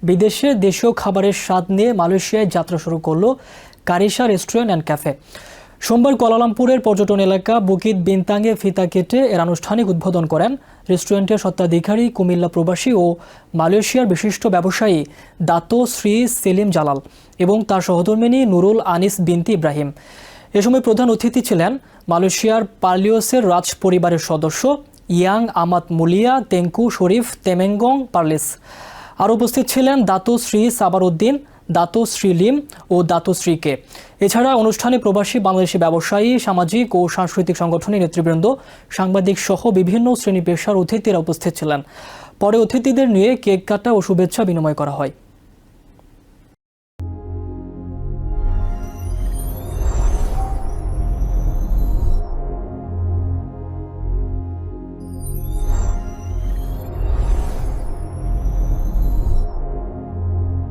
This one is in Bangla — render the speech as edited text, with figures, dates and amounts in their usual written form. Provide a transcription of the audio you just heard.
বিদেশে দেশীয় খাবারের স্বাদ নিয়ে মালয়েশিয়ায় যাত্রা শুরু করলো কারিশা রেস্টুরেন্ট অ্যান্ড ক্যাফে। সোমবার কুয়ালালামপুরের পর্যটন এলাকা বুকিত বিনতাংয়ে ফিতা কেটে এর আনুষ্ঠানিক উদ্বোধন করেন রেস্টুরেন্টের স্বত্বাধিকারী কুমিল্লা প্রবাসী ও মালয়েশিয়ার বিশিষ্ট ব্যবসায়ী দাতো শ্রী সেলিম জালাল এবং তার সহধর্মিণী নুরুল আনিস বিনতি ইব্রাহিম। এ সময় প্রধান অতিথি ছিলেন মালয়েশিয়ার পার্লিওসের রাজ পরিবারের সদস্য ইয়াং আমাত মুলিয়া তেঙ্কু শরীফ তেমেঙ্গং পার্লিস। আর উপস্থিত ছিলেন Dato Sri Sabaruddin, Dato Sri Lim ও দাতো শ্রী কে। এছাড়া অনুষ্ঠানে প্রবাসী বাংলাদেশি ব্যবসায়ী, সামাজিক ও সাংস্কৃতিক সংগঠনের নেতৃবৃন্দ, সাংবাদিক সহ বিভিন্ন শ্রেণী পেশার অতিথিরা উপস্থিত ছিলেন। পরে অতিথিদের নিয়ে কেক কাটা ও শুভেচ্ছা বিনিময় করা হয়।